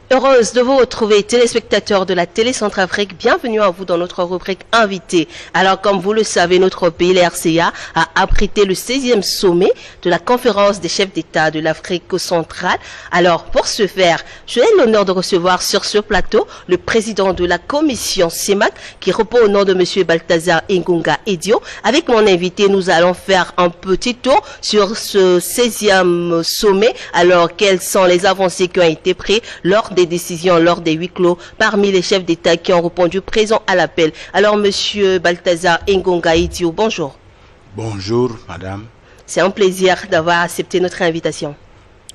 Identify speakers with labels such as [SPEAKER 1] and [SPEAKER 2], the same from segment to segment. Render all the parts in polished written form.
[SPEAKER 1] Heureuse de vous retrouver, téléspectateurs de la Télé Centrafrique. Bienvenue à vous dans notre rubrique invité. Alors, comme vous le savez, notre pays, l'RCA, a abrité le 16e sommet de la conférence des chefs d'État de l'Afrique centrale. Alors, pour ce faire, j'ai l'honneur de recevoir sur ce plateau le président de la commission CEMAC, qui répond au nom de M. Balthazar Ngunga Edio. Avec mon invité, nous allons faire un petit tour sur ce 16e sommet. Alors, quelles sont les avancées qui ont été prises lors des décisions lors des huis clos parmi les chefs d'État qui ont répondu présents à l'appel. Alors, Monsieur Balthazar Ngunga Edio, bonjour.
[SPEAKER 2] Bonjour, madame.
[SPEAKER 1] C'est un plaisir d'avoir accepté notre invitation.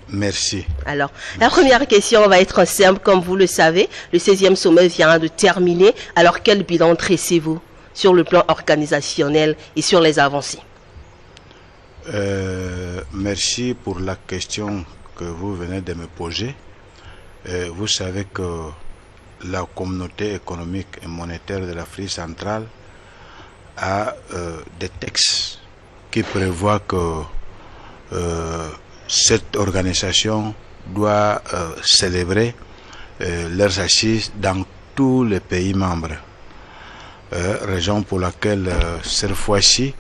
[SPEAKER 2] Merci.
[SPEAKER 1] Alors, la première question va être simple, comme vous le savez. Le 16e sommet vient de terminer. Alors, quel bilan tracez-vous sur le plan organisationnel et sur les avancées?
[SPEAKER 2] Merci pour la question que vous venez de me poser. Vous savez que la communauté économique et monétaire de l'Afrique centrale a des textes qui prévoient que cette organisation doit célébrer leurs assises dans tous les pays membres. Raison pour laquelle cette fois-ci,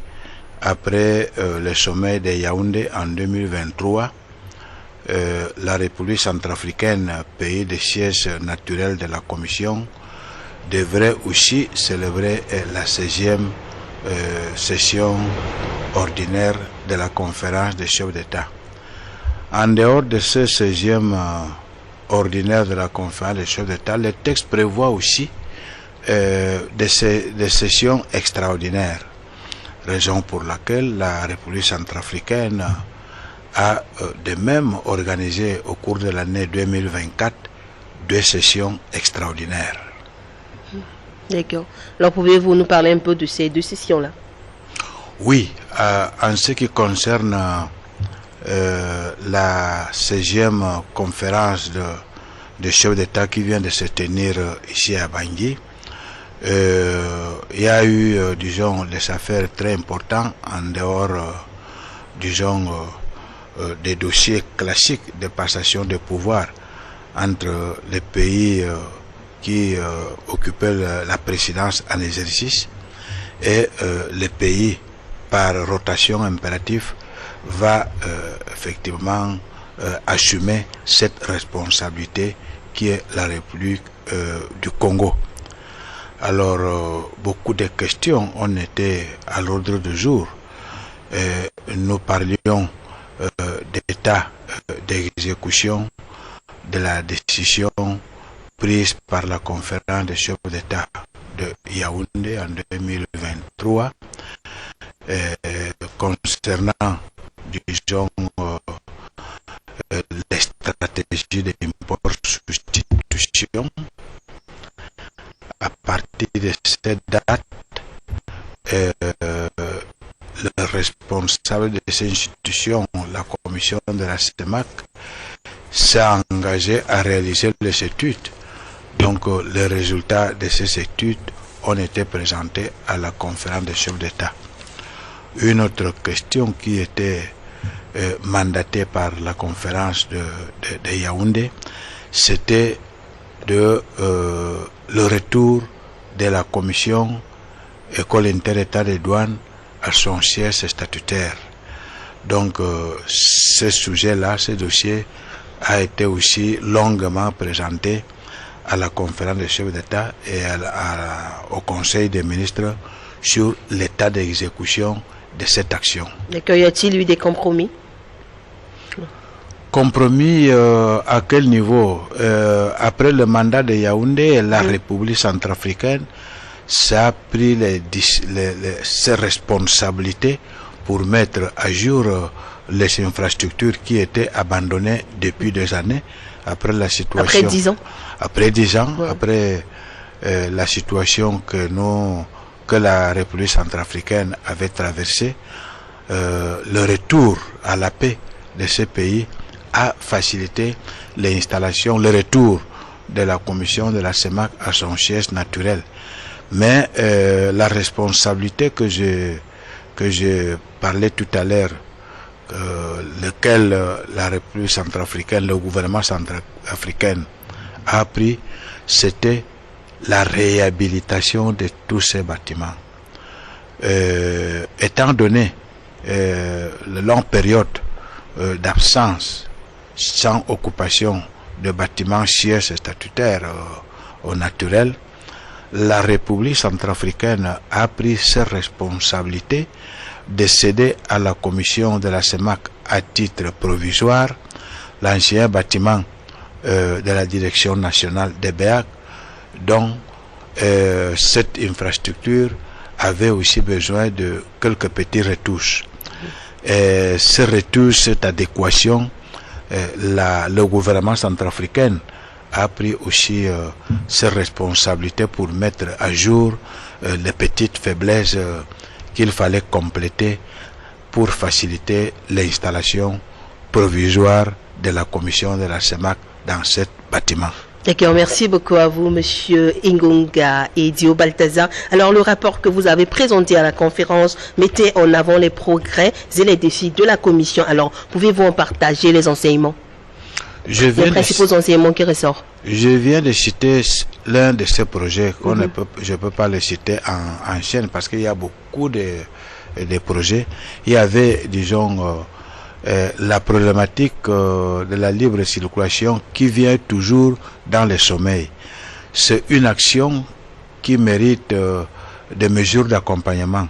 [SPEAKER 2] après le sommet de Yaoundé en 2023, la République centrafricaine, pays de siège naturel de la Commission, devrait aussi célébrer la 16e session ordinaire de la conférence des chefs d'État. En dehors de ce 16e ordinaire de la conférence des chefs d'État, le texte prévoit aussi des sessions extraordinaires, raison pour laquelle la République centrafricaine a de même organisé au cours de l'année 2024 deux sessions extraordinaires.
[SPEAKER 1] D'accord. Alors, pouvez-vous nous parler un peu de ces deux sessions-là?
[SPEAKER 2] Oui, en ce qui concerne la 16e conférence de chefs d'État qui vient de se tenir ici à Bangui, il y a eu, disons, des affaires très importantes en dehors, disons, des dossiers classiques de passation de pouvoir entre les pays qui occupaient la présidence en exercice et les pays par rotation impérative va effectivement assumer cette responsabilité qui est la République du Congo. Alors beaucoup de questions ont été à l'ordre du jour. Nous parlions d'état d'exécution de la décision prise par la conférence des chefs d'État de Yaoundé en 2023 concernant, disons, les stratégies d'import-substitution. À partir de cette date, le responsable de ces institutions, la commission de la CEMAC, s'est engagé à réaliser les études. Donc, les résultats de ces études ont été présentés à la conférence des chefs d'État. Une autre question qui était mandatée par la conférence de Yaoundé, c'était le retour de la commission École inter-État des douanes à son siège statutaire. Donc, ce sujet-là, ce dossier a été aussi longuement présenté à la conférence des chefs d'État et au Conseil des ministres sur l'état d'exécution de cette action.
[SPEAKER 1] Et y a-t-il eu des compromis?
[SPEAKER 2] Compromis à quel niveau? Après le mandat de Yaoundé, la République centrafricaine a pris ses responsabilités pour mettre à jour les infrastructures qui étaient abandonnées depuis des années, après la situation.
[SPEAKER 1] Après 10 ans.
[SPEAKER 2] Après 10 ans,
[SPEAKER 1] ouais.
[SPEAKER 2] Après la situation que la République centrafricaine avait traversée, le retour à la paix de ces pays a facilité l'installation, le retour de la commission de la CEMAC à son siège naturel. Mais la responsabilité que je parlais tout à l'heure, lequel la République centrafricaine, le gouvernement centrafricain a pris, c'était la réhabilitation de tous ces bâtiments. Étant donné la longue période d'absence sans occupation de bâtiments sièges statutaires au naturel, la République centrafricaine a pris ses responsabilités de céder à la commission de la CEMAC à titre provisoire l'ancien bâtiment de la direction nationale des BEAC, dont cette infrastructure avait aussi besoin de quelques petites retouches. Et ces retouches, cette adéquation, le gouvernement centrafricain a pris aussi ses responsabilités pour mettre à jour les petites faiblesses qu'il fallait compléter pour faciliter l'installation provisoire de la commission de la CEMAC dans ce bâtiment.
[SPEAKER 1] D'accord, merci beaucoup à vous, Monsieur Ingonga et Dio Balthazar. Alors, le rapport que vous avez présenté à la conférence mettait en avant les progrès et les défis de la commission. Alors, pouvez-vous en partager les enseignements? Les principaux enseignements qui ressortent.
[SPEAKER 2] Je viens de citer l'un de ces projets je ne peux pas le citer en chaîne parce qu'il y a beaucoup de projets. Il y avait, disons, la problématique de la libre circulation qui vient toujours dans le sommeil. C'est une action qui mérite des mesures d'accompagnement.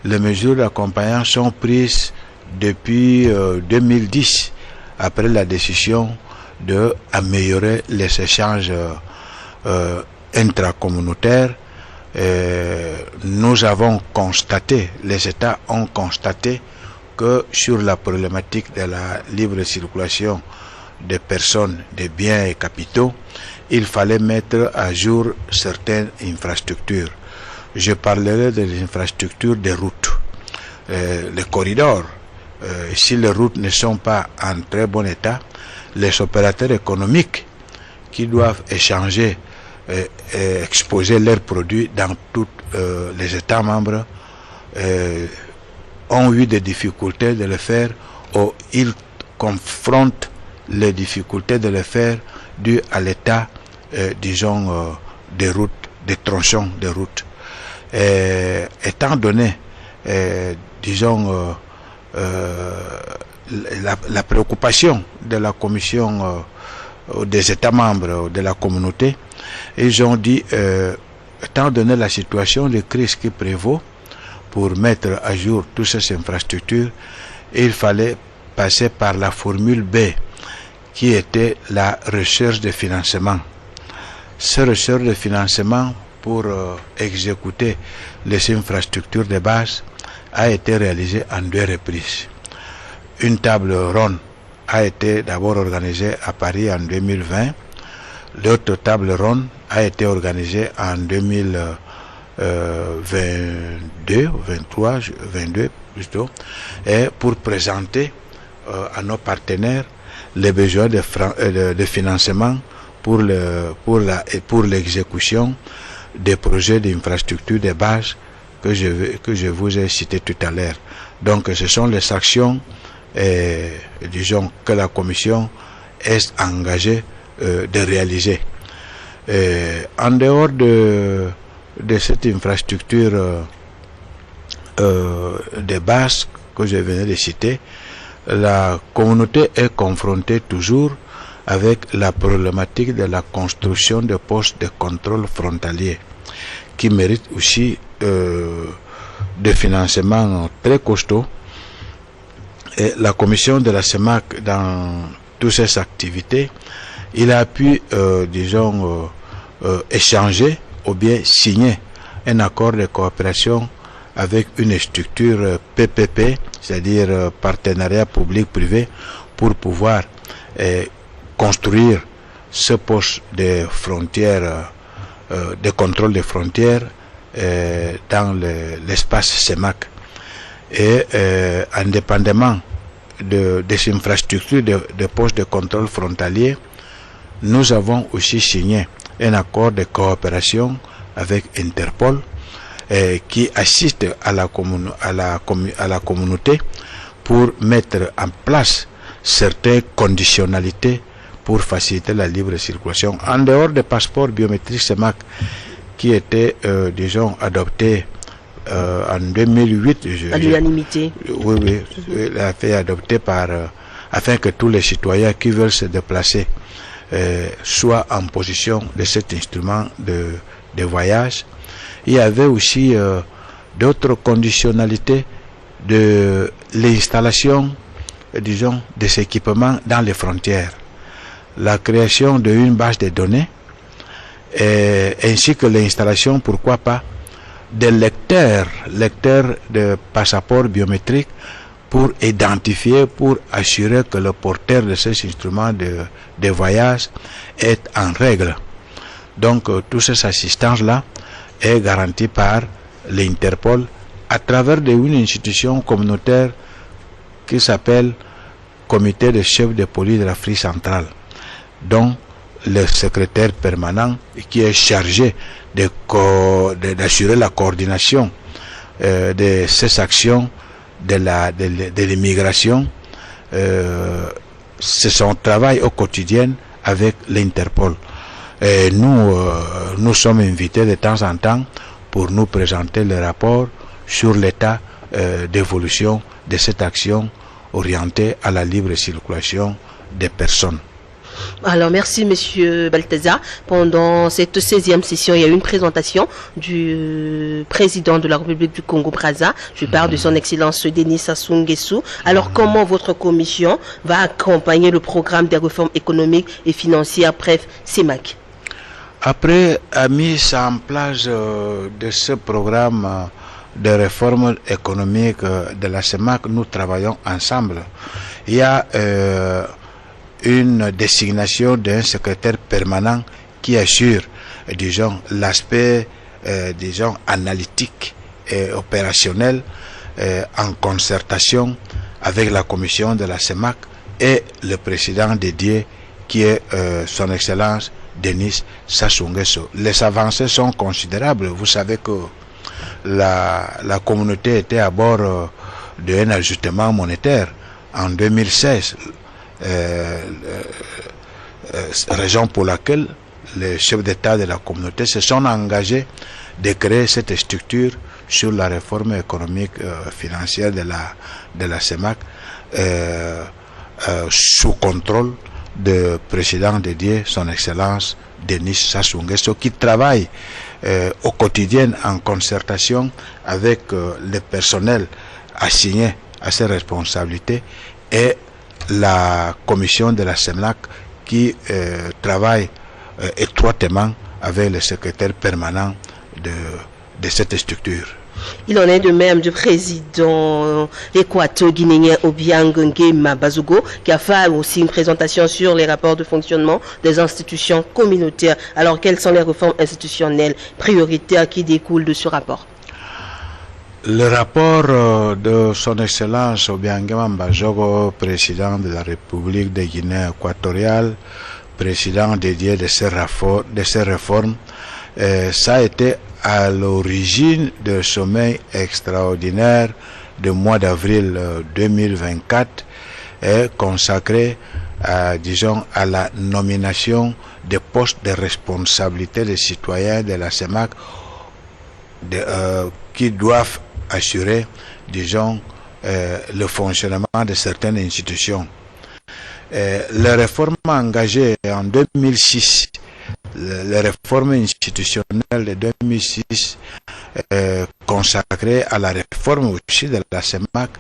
[SPEAKER 2] Les mesures d'accompagnement sont prises depuis 2010, après la décision d'améliorer les échanges intracommunautaires. Nous avons constaté, les États ont constaté que sur la problématique de la libre circulation des personnes, des biens et capitaux, il fallait mettre à jour certaines infrastructures. Je parlerai des infrastructures des routes, les corridors. Si les routes ne sont pas en très bon état, les opérateurs économiques qui doivent échanger et exposer leurs produits dans tous les États membres ont eu des difficultés de le faire, ou ils confrontent les difficultés de le faire dû à l'état, disons, des routes, des tronçons de routes. Étant donné, disons, la préoccupation de la commission des États membres de la communauté, ils ont dit, étant donné la situation de crise qui prévaut, pour mettre à jour toutes ces infrastructures, il fallait passer par la formule B, qui était la recherche de financement. Cette recherche de financement pour exécuter les infrastructures de base a été réalisée en 2 reprises. Une table ronde a été d'abord organisée à Paris en 2020. L'autre table ronde a été organisée en 2022 plutôt, et pour présenter à nos partenaires les besoins de financement pour l'exécution des projets d'infrastructure de base que je vous ai cités tout à l'heure. Donc ce sont les actions disons que la commission est engagée de réaliser. En dehors de cette infrastructure de base que je venais de citer, la communauté est confrontée toujours avec la problématique de la construction de postes de contrôle frontalier qui méritent aussi des financements très costauds. Et la commission de la CEMAC, dans toutes ses activités, il a pu, disons, échanger ou bien signer un accord de coopération avec une structure PPP, c'est-à-dire partenariat public-privé, pour pouvoir construire ce poste de frontières, de contrôle des frontières dans l'espace CEMAC. Et indépendamment des infrastructures de postes de contrôle frontalier, nous avons aussi signé un accord de coopération avec Interpol qui assiste à la communauté pour mettre en place certaines conditionnalités pour faciliter la libre circulation. En dehors des passeports biométriques CEMAC qui étaient, disons, adoptés en 2008.
[SPEAKER 1] À l'unanimité.
[SPEAKER 2] Oui, il a fait adopter afin que tous les citoyens qui veulent se déplacer soient en possession de cet instrument de voyage. Il y avait aussi d'autres conditionnalités de l'installation, disons, des équipements dans les frontières, la création d'une base de données, ainsi que l'installation, pourquoi pas, des lecteurs de passeports biométriques pour identifier, pour assurer que le porteur de ces instruments de voyage est en règle. Donc, toute cette assistance-là est garantie par l'Interpol à travers une institution communautaire qui s'appelle Comité des chefs de police de l'Afrique centrale, dont le secrétaire permanent qui est chargé d'assurer la coordination de ces actions de l'immigration. C'est son travail au quotidien avec l'Interpol. Nous sommes invités de temps en temps pour nous présenter le rapport sur l'état d'évolution de cette action orientée à la libre circulation des personnes.
[SPEAKER 1] Alors, merci, Monsieur Balthazar. Pendant cette 16e session, il y a eu une présentation du président de la République du Congo-Brazza. Je parle de son Excellence Denis Sassou Nguesso. Alors, comment votre commission va accompagner le programme des réformes économiques et financières, bref, CEMAC?
[SPEAKER 2] Après la mise en place de ce programme de réforme économique de la CEMAC, nous travaillons ensemble. Il y a une désignation d'un secrétaire permanent qui assure, disons, l'aspect, disons, analytique et opérationnel en concertation avec la commission de la CEMAC et le président dédié qui est son Excellence Denis Sassou Nguesso. Les avancées sont considérables. Vous savez que la communauté était à bord d'un ajustement monétaire en 2016. Raison pour laquelle les chefs d'État de la communauté se sont engagés de créer cette structure sur la réforme économique financière de la CEMAC sous contrôle du président dédié, son Excellence Denis Sassou Nguesso, qui travaille au quotidien en concertation avec le personnel assigné à ses responsabilités et la commission de la CEMAC qui travaille étroitement avec le secrétaire permanent de cette structure.
[SPEAKER 1] Il en est de même du président équato-guinéen Obiang Nguema Bazougo qui a fait aussi une présentation sur les rapports de fonctionnement des institutions communautaires. Alors, quelles sont les réformes institutionnelles prioritaires qui découlent de ce rapport?
[SPEAKER 2] Le rapport de son Excellence Obiang Nguema Bazougo, président de la République de Guinée équatoriale, président dédié de ces réformes, ça a été à l'origine du sommet extraordinaire du mois d'avril 2024 consacré disons, à la nomination des postes de responsabilité des citoyens de la CEMAC qui doivent assurer, disons, le fonctionnement de certaines institutions. Les réformes engagées en 2006, les réformes institutionnelles de 2006 consacrées à la réforme aussi de la CEMAC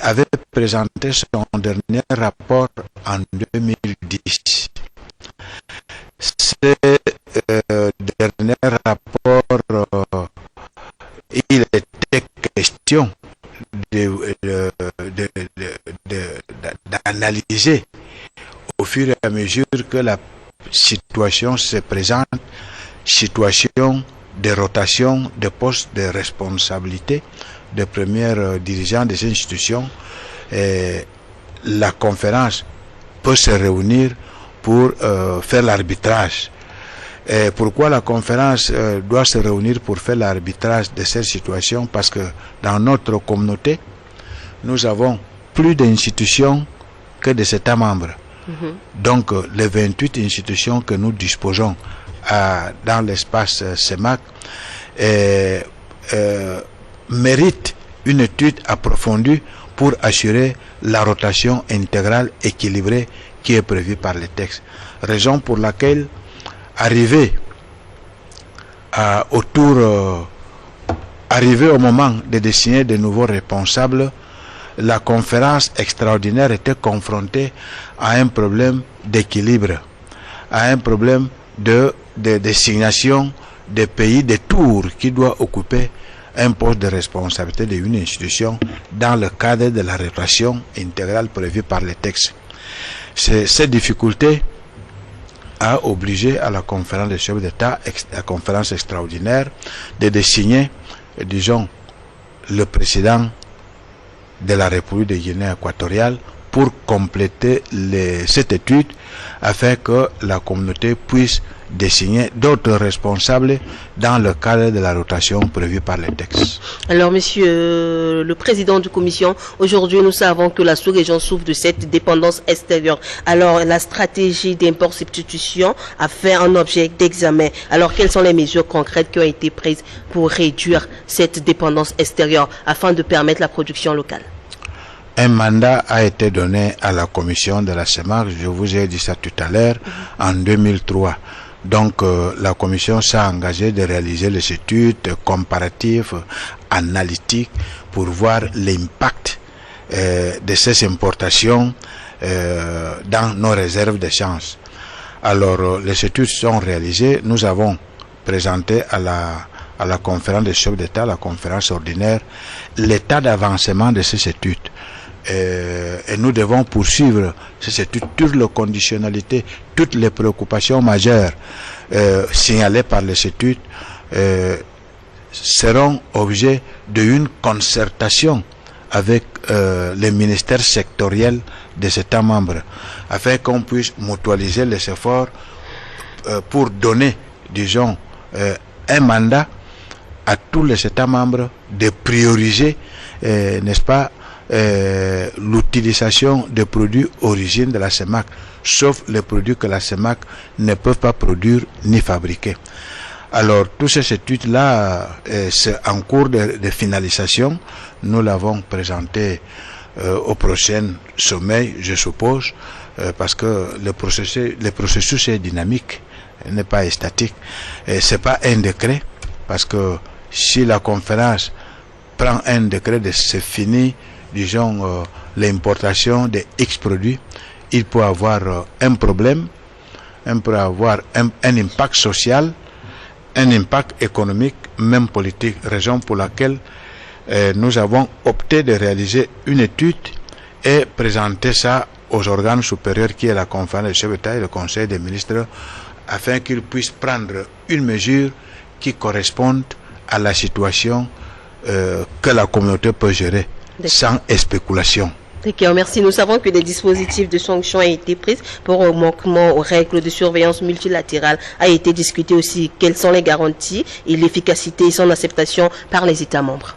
[SPEAKER 2] avaient présenté son dernier rapport en 2010. Ce dernier rapport, il était question d'analyser au fur et à mesure que la situation se présente, situation de rotation de postes de responsabilité de premiers dirigeants des institutions. La conférence peut se réunir pour faire l'arbitrage. Pourquoi la conférence doit se réunir pour faire l'arbitrage de cette situation? Parce que dans notre communauté, nous avons plus d'institutions que des États membres. Donc, les 28 institutions que nous disposons dans l'espace CEMAC méritent une étude approfondie pour assurer la rotation intégrale équilibrée qui est prévue par les textes. Raison pour laquelle, arrivé au moment de désigner de nouveaux responsables, la conférence extraordinaire était confrontée à un problème d'équilibre, à un problème de désignation des pays de tour qui doit occuper un poste de responsabilité d'une institution dans le cadre de la rotation intégrale prévue par les textes. Cette difficulté a obligé à la conférence des chefs d'État, la conférence extraordinaire, de désigner, disons, le président de la République de Guinée équatoriale pour compléter cette étude afin que la communauté puisse désigner d'autres responsables dans le cadre de la rotation prévue par les textes.
[SPEAKER 1] Alors, monsieur le président de commission, aujourd'hui nous savons que la sous-région souffre de cette dépendance extérieure. Alors, la stratégie d'import-substitution a fait un objet d'examen. Alors, quelles sont les mesures concrètes qui ont été prises pour réduire cette dépendance extérieure afin de permettre la production locale?
[SPEAKER 2] Un mandat a été donné à la commission de la CEMAC, je vous ai dit ça tout à l'heure, en 2003. Donc, la commission s'est engagée de réaliser les études comparatives, analytiques, pour voir l'impact de ces importations dans nos réserves d'échange. Alors, les études sont réalisées. Nous avons présenté à la conférence des chefs d'État, la conférence ordinaire, l'état d'avancement de ces études. Et nous devons poursuivre ces études, toutes les conditionnalités, toutes les préoccupations majeures signalées par les études seront objet d'une concertation avec les ministères sectoriels des États membres, afin qu'on puisse mutualiser les efforts pour donner, disons, un mandat à tous les États membres de prioriser, n'est-ce pas, l'utilisation des produits origine de la CEMAC, sauf les produits que la CEMAC ne peut pas produire ni fabriquer. Alors, toutes ces études-là, c'est en cours de finalisation. Nous l'avons présenté au prochain sommet, je suppose, parce que le processus est dynamique, n'est pas statique. C'est pas un décret, parce que si la conférence prend un décret de c'est fini, disons, l'importation de X produits, il peut avoir un problème, il peut avoir un impact social, un impact économique, même politique, raison pour laquelle nous avons opté de réaliser une étude et présenter ça aux organes supérieurs qui est la conférence des chefs d'État et le conseil des ministres, afin qu'ils puissent prendre une mesure qui corresponde à la situation que la communauté peut gérer sans spéculation.
[SPEAKER 1] D'accord, merci. Nous savons que des dispositifs de sanctions ont été pris pour un manquement aux règles de surveillance multilatérale. A été discuté aussi quelles sont les garanties et l'efficacité et son acceptation par les États membres.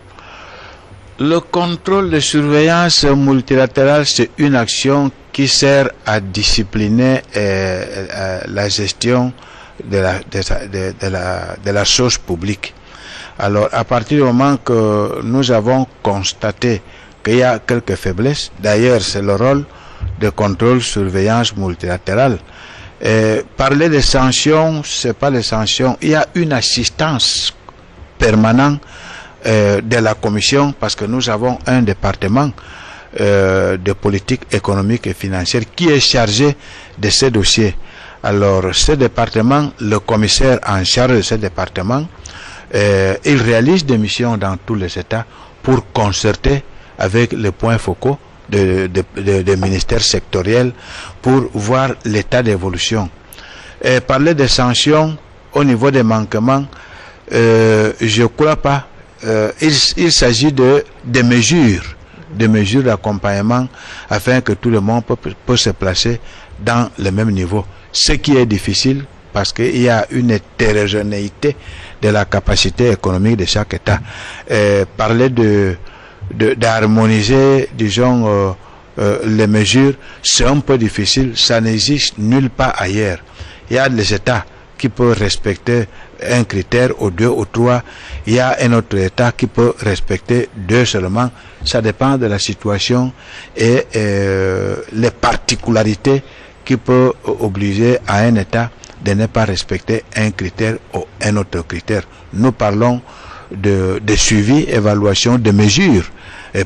[SPEAKER 2] Le contrôle de surveillance multilatérale, c'est une action qui sert à discipliner la gestion de la chose publique. Alors, à partir du moment que nous avons constaté qu'il y a quelques faiblesses, d'ailleurs, c'est le rôle de contrôle surveillance multilatérale. Parler de sanctions, c'est pas les sanctions. Il y a une assistance permanente de la Commission, parce que nous avons un département de politique économique et financière qui est chargé de ces dossiers. Alors, ce département, le commissaire en charge de ce département, il réalise des missions dans tous les États pour concerter avec les points focaux des ministères sectoriels pour voir l'état d'évolution. Parler des sanctions au niveau des manquements, je ne crois pas. Il s'agit de mesures d'accompagnement afin que tout le monde peut se placer dans le même niveau. Ce qui est difficile parce qu'il y a une hétérogénéité de la capacité économique de chaque État. Parler d'harmoniser, disons, les mesures, c'est un peu difficile, ça n'existe nulle part ailleurs. Il y a des États qui peuvent respecter un critère ou deux ou trois, il y a un autre État qui peut respecter deux seulement. Ça dépend de la situation et les particularités qui peuvent obliger à un État de ne pas respecter un critère ou un autre critère. Nous parlons de suivi, évaluation de mesures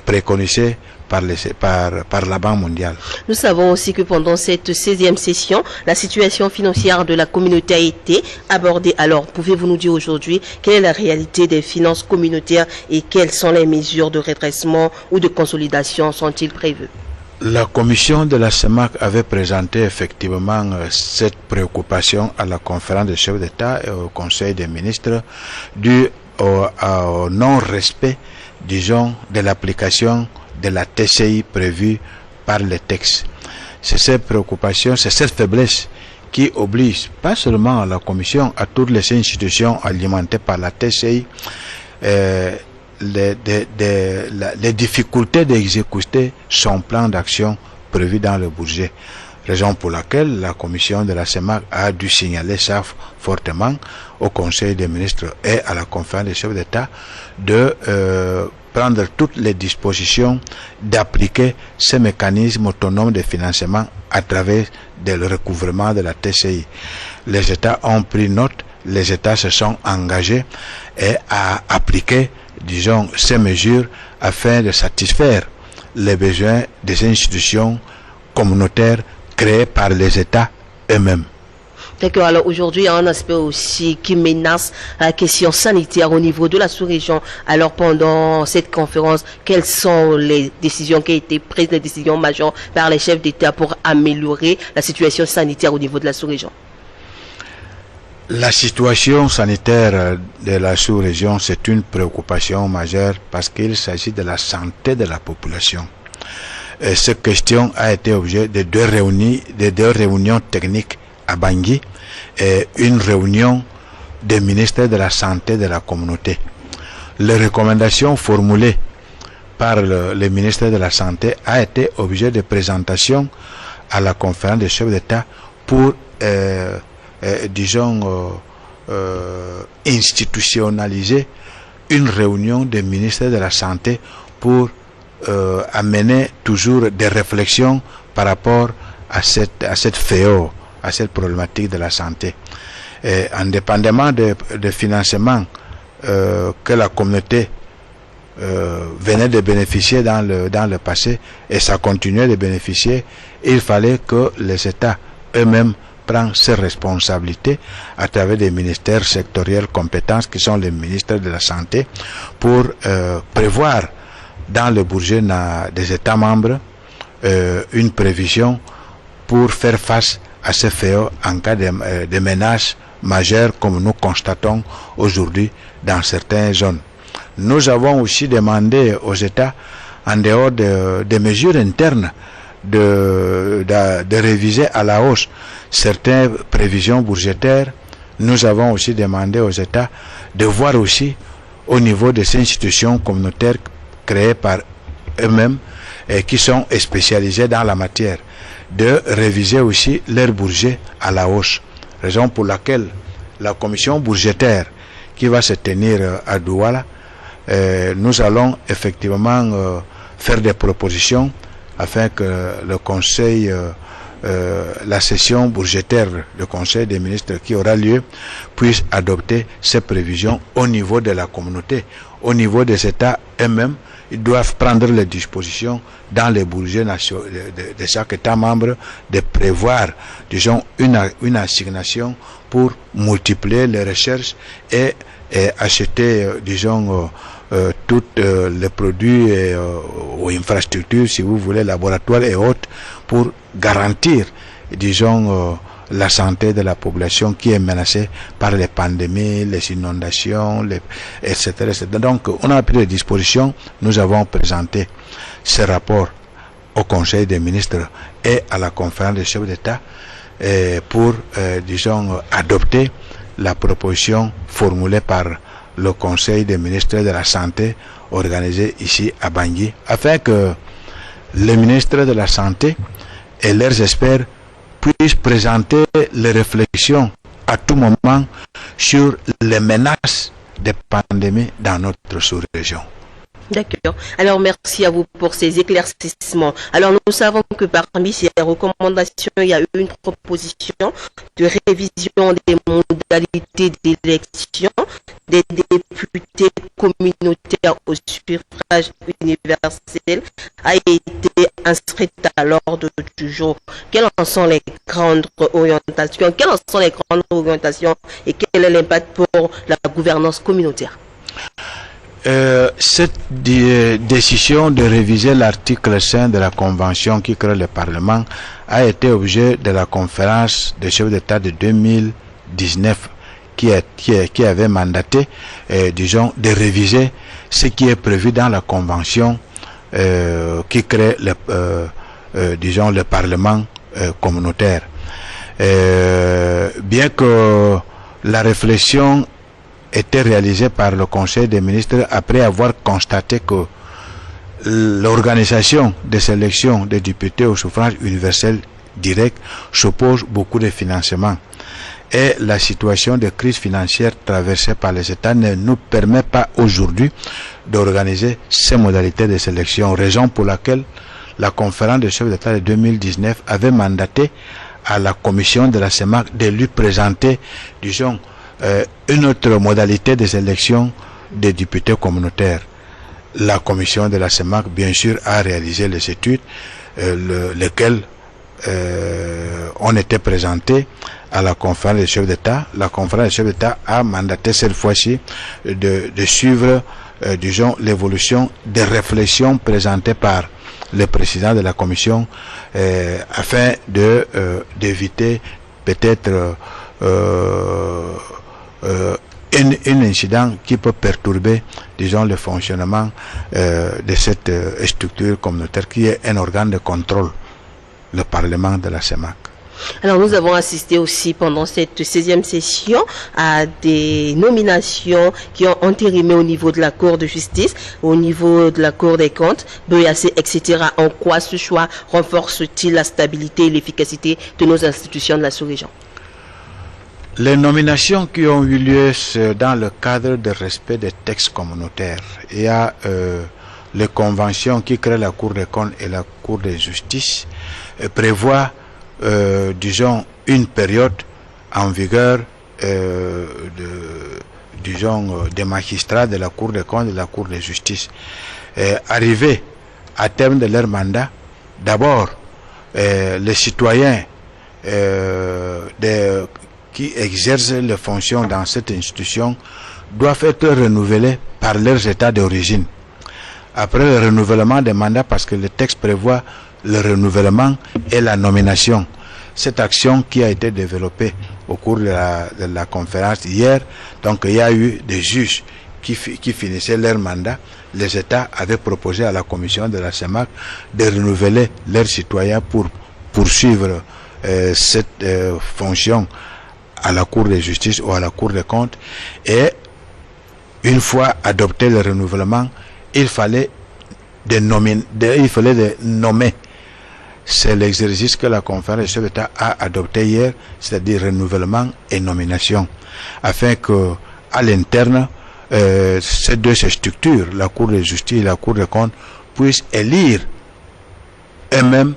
[SPEAKER 2] préconisées par la Banque mondiale.
[SPEAKER 1] Nous savons aussi que pendant cette 16e session, la situation financière de la communauté a été abordée. Alors, pouvez-vous nous dire aujourd'hui quelle est la réalité des finances communautaires et quelles sont les mesures de redressement ou de consolidation sont-ils prévues?
[SPEAKER 2] La commission de la CEMAC avait présenté effectivement cette préoccupation à la conférence des chefs d'État et au Conseil des ministres dû au non-respect, disons, de l'application de la TCI prévue par les textes. C'est cette préoccupation, c'est cette faiblesse qui oblige pas seulement à la Commission, à toutes les institutions alimentées par la TCI, les difficultés d'exécuter son plan d'action prévu dans le budget. Raison pour laquelle la Commission de la CEMAC a dû signaler ça fortement au Conseil des ministres et à la conférence des chefs d'État de prendre toutes les dispositions d'appliquer ces mécanismes autonomes de financement à travers le recouvrement de la TCI. Les États ont pris note, les États se sont engagés à appliquer, disons, ces mesures afin de satisfaire les besoins des institutions communautaires créées par les États eux-mêmes.
[SPEAKER 1] D'accord, alors aujourd'hui, il y a un aspect aussi qui menace la question sanitaire au niveau de la sous-région. Alors pendant cette conférence, quelles sont les décisions qui ont été prises, les décisions majeures par les chefs d'État pour améliorer la situation sanitaire au niveau de la sous-région?
[SPEAKER 2] La situation sanitaire de la sous-région, c'est une préoccupation majeure parce qu'il s'agit de la santé de la population. Cette question a été objet de deux réunions techniques à Bangui et une réunion des ministères de la santé de la communauté. Les recommandations formulées par le ministère de la santé a été objet de présentation à la conférence des chefs d'État pour institutionnaliser une réunion des ministères de la santé pour amener toujours des réflexions par rapport à cette fléau, à cette problématique de la santé. Indépendamment de financement que la communauté venait de bénéficier dans le passé et ça continuait de bénéficier, il fallait que les États eux-mêmes prennent ces responsabilités à travers des ministères sectoriels compétents qui sont les ministères de la santé pour prévoir dans le budget des États membres une prévision pour faire face à ce fléau en cas de menaces majeures comme nous constatons aujourd'hui dans certaines zones. Nous avons aussi demandé aux États, en dehors des mesures internes, de réviser à la hausse certaines prévisions budgétaires. Nous avons aussi demandé aux États de voir aussi au niveau des institutions communautaires créées par eux-mêmes et qui sont spécialisées dans la matière, de réviser aussi leur budget à la hausse. Raison pour laquelle la commission budgétaire qui va se tenir à Douala, nous allons effectivement faire des propositions afin que le conseil, la session budgétaire, le conseil des ministres qui aura lieu, puisse adopter ces prévisions au niveau de la communauté, au niveau des États eux-mêmes. Ils doivent prendre les dispositions dans les budgets de chaque État membre de prévoir, disons, une assignation pour multiplier les recherches et acheter, disons, tous les produits ou infrastructures, si vous voulez, laboratoires et autres, pour garantir, disons, la santé de la population qui est menacée par les pandémies, les inondations, etc., etc. Donc, on a pris des dispositions. Nous avons présenté ce rapport au Conseil des ministres et à la conférence des chefs d'État pour, disons, adopter la proposition formulée par le Conseil des ministres de la Santé organisé ici à Bangui, afin que le ministre de la Santé et leurs experts puissent présenter les réflexions à tout moment sur les menaces des pandémies dans notre sous-région.
[SPEAKER 1] D'accord. Alors, merci à vous pour ces éclaircissements. Alors, nous savons que parmi ces recommandations, il y a eu une proposition de révision des modalités d'élection des députés communautaires au suffrage universel a été inscrite à l'ordre du jour. Quelles en sont les grandes orientations? Et quel est l'impact pour la gouvernance communautaire?
[SPEAKER 2] Cette décision de réviser l'article 5 de la Convention qui crée le Parlement a été objet de la conférence des chefs d'État de 2019 qui avait mandaté, disons, de réviser ce qui est prévu dans la Convention qui crée disons, le Parlement communautaire. Bien que la réflexion était réalisée par le Conseil des ministres après avoir constaté que l'organisation des élections des députés au suffrage universel direct suppose beaucoup de financement. Et la situation de crise financière traversée par les États ne nous permet pas aujourd'hui d'organiser ces modalités de sélection, raison pour laquelle la conférence des chefs d'État de 2019 avait mandaté à la commission de la CEMAC de lui présenter, disons, une autre modalité des élections des députés communautaires. La commission de la CEMAC, bien sûr, a réalisé les études, lesquelles ont été présentées à la conférence des chefs d'État. La conférence des chefs d'État a mandaté cette fois-ci de suivre, disons, l'évolution des réflexions présentées par le président de la commission afin d'éviter peut-être un incident qui peut perturber, disons, le fonctionnement de cette structure communautaire qui est un organe de contrôle, le Parlement de la CEMAC.
[SPEAKER 1] Alors nous avons assisté aussi pendant cette 16e session à des nominations qui ont entérimé au niveau de la Cour de justice, au niveau de la Cour des comptes, BEAC, etc. En quoi ce choix renforce-t-il la stabilité et l'efficacité de nos institutions de la sous-région?
[SPEAKER 2] Les nominations qui ont eu lieu dans le cadre de respect des textes communautaires. Il y a les conventions qui créent la Cour des comptes et la Cour de justice prévoient, disons, une période en vigueur des magistrats de la Cour des comptes et de la Cour de justice. Arrivés à terme de leur mandat, d'abord, les citoyens qui exercent les fonctions dans cette institution doivent être renouvelés par leurs états d'origine. Après le renouvellement des mandats, parce que le texte prévoit le renouvellement et la nomination. Cette action qui a été développée au cours de la conférence hier, donc il y a eu des juges qui finissaient leur mandat. Les États avaient proposé à la commission de la CEMAC de renouveler leurs citoyens pour poursuivre cette fonction à la Cour de justice ou à la Cour des comptes. Et une fois adopté le renouvellement, il fallait nommer. C'est l'exercice que la conférence des chefs d'État a adopté hier, c'est-à-dire renouvellement et nomination, afin que à l'interne, ces deux structures, la Cour de justice et la Cour des comptes, puissent élire eux-mêmes,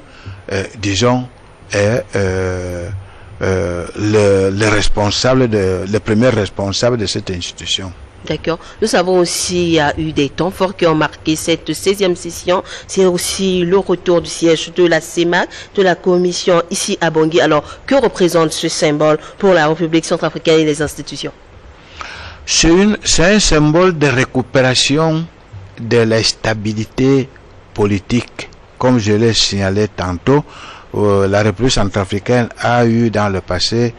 [SPEAKER 2] disons, les premiers responsables de cette institution.
[SPEAKER 1] D'accord. Nous savons aussi qu'il y a eu des temps forts qui ont marqué cette 16e session. C'est aussi le retour du siège de la CEMAC, de la commission ici à Bangui. Alors, que représente ce symbole pour la République centrafricaine et les institutions?
[SPEAKER 2] C'est un symbole de récupération de la stabilité politique. Comme je l'ai signalé tantôt, la République centrafricaine a eu dans le passé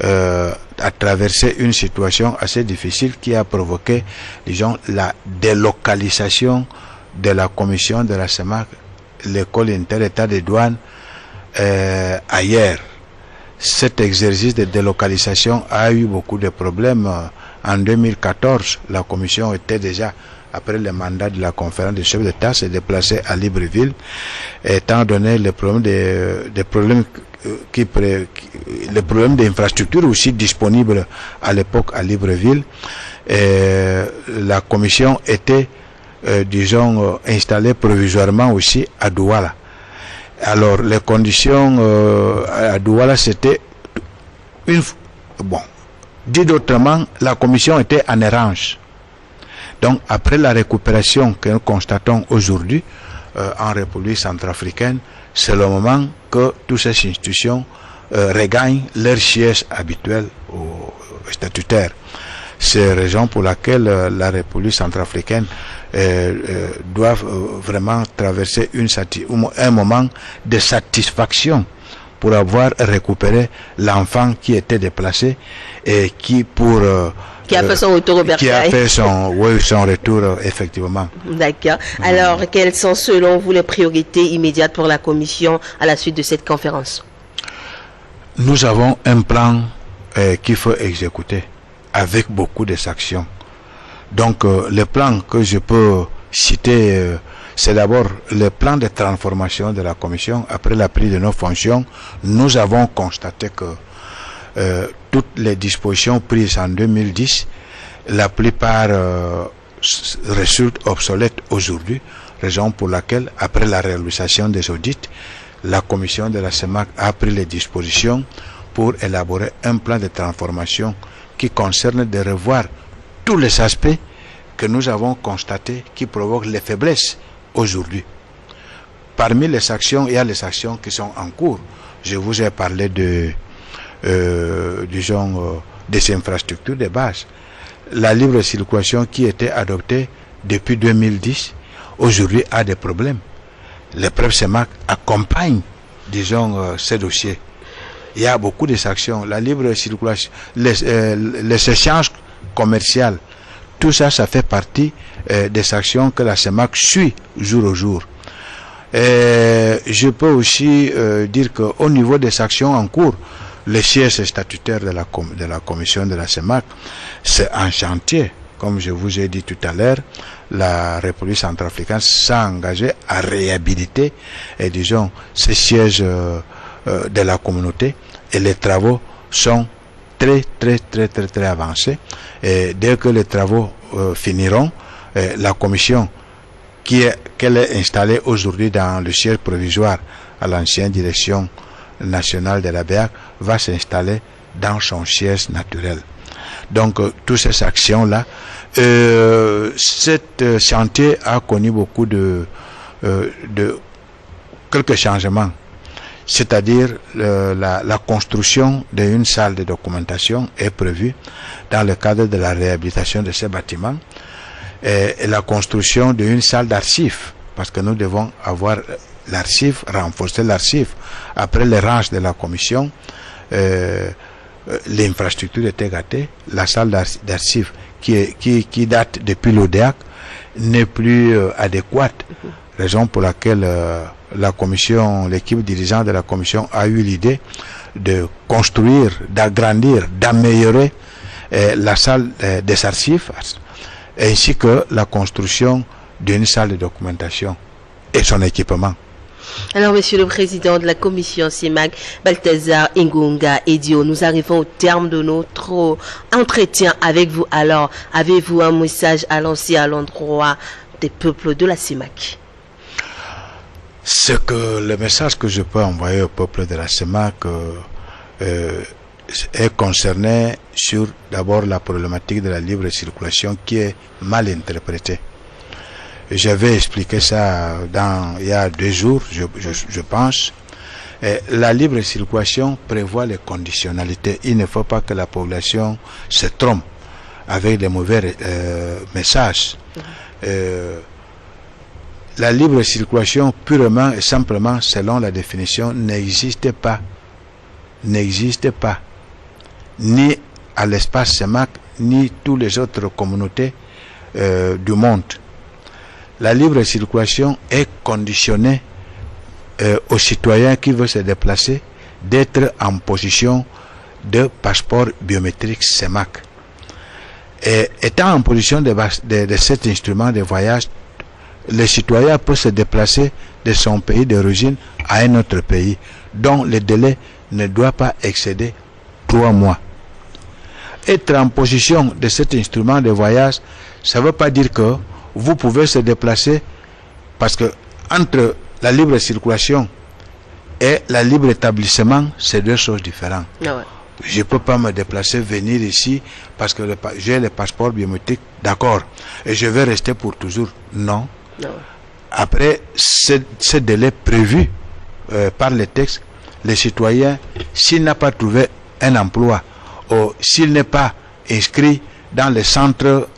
[SPEAKER 2] à traverser une situation assez difficile qui a provoqué, disons, la délocalisation de la commission de la CEMAC, l'école inter-état des douanes, ailleurs. Cet exercice de délocalisation a eu beaucoup de problèmes. En 2014, la commission était déjà après le mandat de la conférence des chefs d'État, s'est déplacé à Libreville, étant donné les problèmes les problèmes d'infrastructure aussi disponibles à l'époque à Libreville. La commission était, disons, installée provisoirement aussi à Douala. Alors, les conditions à Douala, c'était dit autrement, la commission était en errance. Donc, après la récupération que nous constatons aujourd'hui en République centrafricaine, c'est le moment que toutes ces institutions regagnent leur siège habituel au statutaire. C'est la raison pour laquelle la République centrafricaine doit vraiment traverser un moment de satisfaction pour avoir récupéré l'enfant qui était déplacé et qui
[SPEAKER 1] a fait son retour au bercail.
[SPEAKER 2] Qui a fait son retour, effectivement.
[SPEAKER 1] D'accord. Alors, quelles sont selon vous les priorités immédiates pour la Commission à la suite de cette conférence?
[SPEAKER 2] Nous avons un plan qu'il faut exécuter avec beaucoup de actions. Donc, le plan que je peux citer, c'est d'abord le plan de transformation de la Commission. Après la prise de nos fonctions, nous avons constaté que toutes les dispositions prises en 2010, la plupart résultent obsolètes aujourd'hui, raison pour laquelle, après la réalisation des audits, la commission de la CEMAC a pris les dispositions pour élaborer un plan de transformation qui concerne de revoir tous les aspects que nous avons constatés qui provoquent les faiblesses aujourd'hui. Parmi les actions, il y a les actions qui sont en cours. Je vous ai parlé des infrastructures de base. La libre circulation qui était adoptée depuis 2010, aujourd'hui a des problèmes. Les preuves CEMAC accompagnent, ces dossiers. Il y a beaucoup de actions. La libre circulation, les échanges commerciaux, tout ça, ça fait partie des actions que la CEMAC suit jour au jour. Je peux aussi dire qu'au niveau des actions en cours, le siège statutaire de la commission de la CEMAC, c'est un chantier. Comme je vous ai dit tout à l'heure, la République centrafricaine s'est engagée à réhabiliter, ces sièges de la communauté, et les travaux sont très avancés. Et dès que les travaux finiront, la commission qu'elle est installée aujourd'hui dans le siège provisoire à l'ancienne direction nationale de la BEAC va s'installer dans son siège naturel. Donc, toutes ces actions-là, cet chantier a connu beaucoup de quelques changements. C'est-à-dire la construction d'une salle de documentation est prévue dans le cadre de la réhabilitation de ces bâtiments et la construction d'une salle d'archives, parce que nous devons avoir l'archive, renforcer l'archive. Après les rangs de la commission, l'infrastructure était gâtée, la salle d'archives qui date depuis l'ODEAC n'est plus adéquate, raison pour laquelle la commission, l'équipe dirigeante de la commission a eu l'idée de construire, d'agrandir, d'améliorer la salle des archives, ainsi que la construction d'une salle de documentation et son équipement.
[SPEAKER 1] Alors, Monsieur le Président de la Commission CEMAC, Balthazar Ngunga Edio, nous arrivons au terme de notre entretien avec vous. Alors, avez-vous un message à lancer à l'endroit des peuples de la CEMAC?
[SPEAKER 2] C'est que le message que je peux envoyer au peuple de la CEMAC est concerné sur d'abord la problématique de la libre circulation qui est mal interprétée. J'avais expliqué ça il y a 2 jours, je pense. La libre circulation prévoit les conditionnalités. Il ne faut pas que la population se trompe avec des mauvais messages. La libre circulation purement et simplement selon la définition n'existe pas. N'existe pas. Ni à l'espace CEMAC, ni toutes les autres communautés du monde. La libre circulation est conditionnée aux citoyens qui veulent se déplacer d'être en position de passeport biométrique CEMAC. Et étant en position de cet instrument de voyage, le citoyen peut se déplacer de son pays d'origine à un autre pays, dont le délai ne doit pas excéder 3 mois. Être en position de cet instrument de voyage, ça ne veut pas dire que vous pouvez se déplacer, parce que entre la libre circulation et la libre établissement, c'est 2 choses différentes.
[SPEAKER 1] Ah ouais.
[SPEAKER 2] Je ne peux pas me déplacer, venir ici parce que j'ai le passeport biométrique, d'accord, et je vais rester pour toujours. Non.
[SPEAKER 1] Ah ouais.
[SPEAKER 2] Après ce délai prévu par les textes, les citoyens, s'il n'a pas trouvé un emploi, ou s'il n'est pas inscrit dans les centres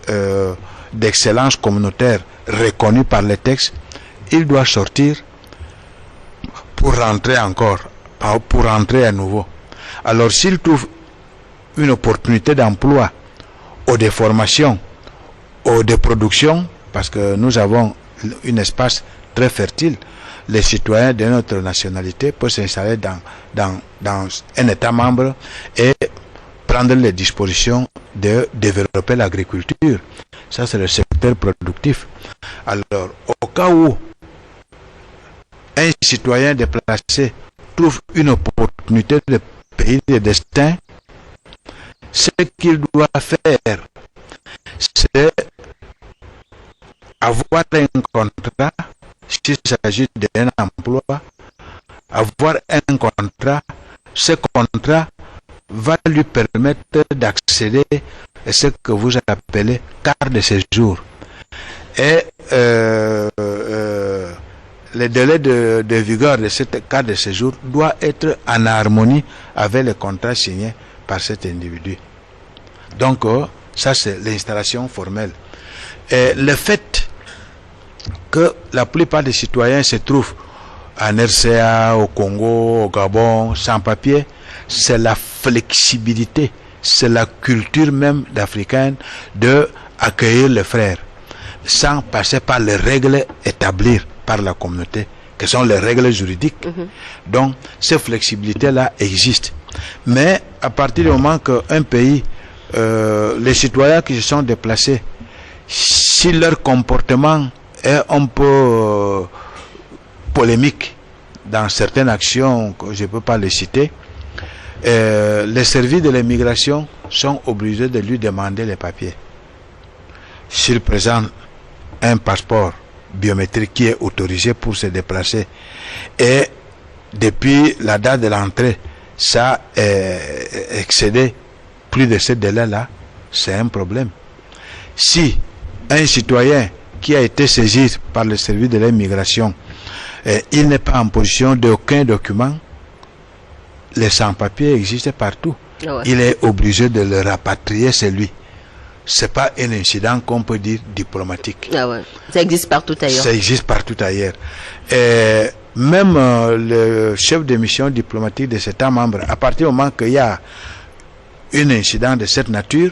[SPEAKER 2] d'excellence communautaire reconnus par les textes, il doit sortir pour rentrer encore, pour rentrer à nouveau. Alors s'il trouve une opportunité d'emploi ou de formation ou de production, parce que nous avons un espace très fertile, les citoyens de notre nationalité peuvent s'installer dans un État membre et prendre les dispositions de développer l'agriculture. Ça, c'est le secteur productif. Alors, au cas où un citoyen déplacé trouve une opportunité de pays de destin, ce qu'il doit faire, c'est avoir un contrat, s'il s'agit d'un emploi, avoir un contrat. Ce contrat va lui permettre d'accéder à ce que vous appelez carte de séjour. Et le délai de vigueur de cette carte de séjour doit être en harmonie avec le contrat signé par cet individu. Donc, ça c'est l'installation formelle. Et le fait que la plupart des citoyens se trouvent en RCA, au Congo, au Gabon, sans papier, c'est la flexibilité, c'est la culture même d'Africaine de accueillir les frères, sans passer par les règles établies par la communauté, que sont les règles juridiques. Donc, cette flexibilité-là existe. Mais à partir du moment qu'un pays, les citoyens qui se sont déplacés, si leur comportement est un peu polémique dans certaines actions, que je ne peux pas les citer, les services de l'immigration sont obligés de lui demander les papiers. S'il présente un passeport biométrique qui est autorisé pour se déplacer et depuis la date de l'entrée, ça est excédé plus de ce délai-là, c'est un problème. Si un citoyen qui a été saisi par le service de l'immigration, il n'est pas en position d'aucun document, les sans-papiers existent partout.
[SPEAKER 1] Ah ouais.
[SPEAKER 2] Il est obligé de le rapatrier, c'est lui. C'est pas un incident qu'on peut dire diplomatique.
[SPEAKER 1] Ah ouais. Ça existe partout ailleurs.
[SPEAKER 2] Ça existe partout ailleurs. Et même le chef de mission diplomatique de cet État membre, à partir du moment qu'il y a un incident de cette nature,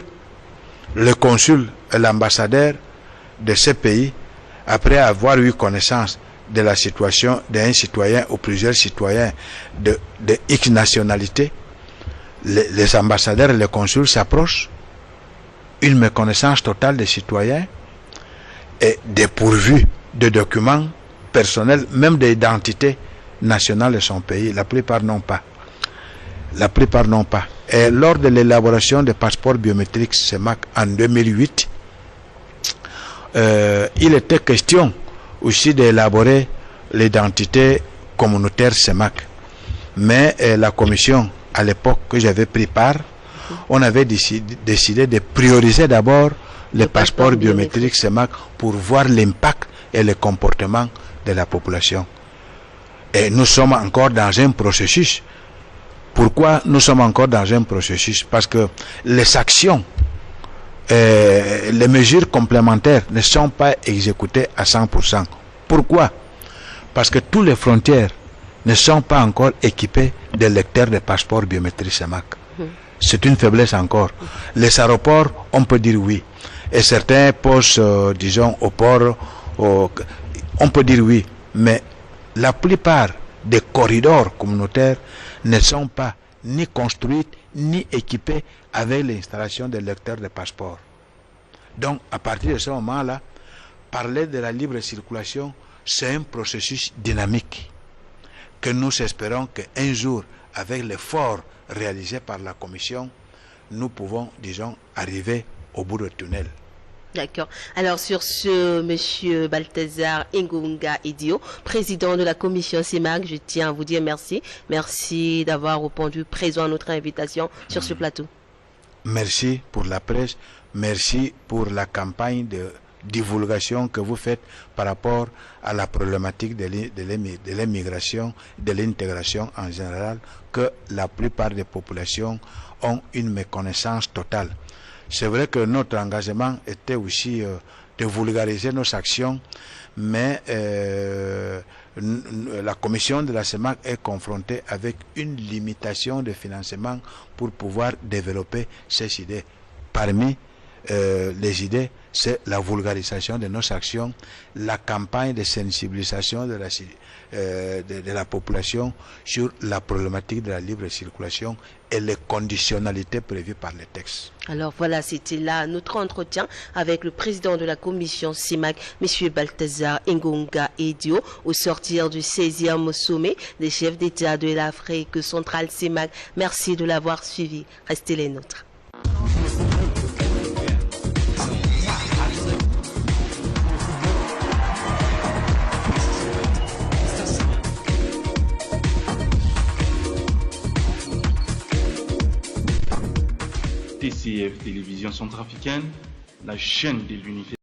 [SPEAKER 2] le consul et l'ambassadeur de ce pays, après avoir eu connaissance de la situation d'un citoyen ou plusieurs citoyens de X nationalité, les ambassadeurs et les consuls s'approchent, une méconnaissance totale des citoyens et dépourvus de documents personnels, même d'identité nationale de son pays. La plupart n'ont pas. La plupart n'ont pas. Et lors de l'élaboration des passeports biométriques CEMAC en 2008, il était question aussi d'élaborer l'identité communautaire CEMAC. Mais la commission, à l'époque que j'avais pris part, on avait décidé de prioriser d'abord les passeports biométriques CEMAC pour voir l'impact et le comportement de la population. Et nous sommes encore dans un processus. Pourquoi nous sommes encore dans un processus? Parce que les actions, les mesures complémentaires ne sont pas exécutées à 100%. Pourquoi? Parce que toutes les frontières ne sont pas encore équipées de lecteurs de passeports biométriques CEMAC. C'est une faiblesse encore. Les aéroports, on peut dire oui. Et certains postes, disons, au port, on peut dire oui. Mais la plupart des corridors communautaires ne sont pas ni construits, ni équipés avec l'installation des lecteurs de passeports. Donc, à partir de ce moment-là, parler de la libre circulation, c'est un processus dynamique que nous espérons qu'un jour, avec l'effort réalisé par la Commission, nous pouvons, disons, arriver au bout du tunnel.
[SPEAKER 1] D'accord. Alors sur ce, Monsieur Balthazar Ngonga Idio, président de la commission CIMAC, je tiens à vous dire merci. Merci d'avoir répondu présent à notre invitation sur ce plateau. Merci pour la presse, merci pour la campagne de divulgation que vous faites par rapport à la problématique de l'immigration, de l'intégration en général, que la plupart des populations ont une méconnaissance totale. C'est vrai que notre engagement était aussi de vulgariser nos actions, mais la commission de la CIMAC est confrontée avec une limitation de financement pour pouvoir développer ces idées. Parmi les idées, c'est la vulgarisation de nos actions, la campagne de sensibilisation de la population sur la problématique de la libre circulation et les conditionnalités prévues par les textes. Alors voilà, c'était là notre entretien avec le président de la commission CIMAC, M. Balthazar Ngonga Idio, au sortir du 16e sommet des chefs d'État de l'Afrique centrale CIMAC. Merci de l'avoir suivi. Restez les nôtres.
[SPEAKER 3] TCF Télévision Centrafricaine, la chaîne de l'unité.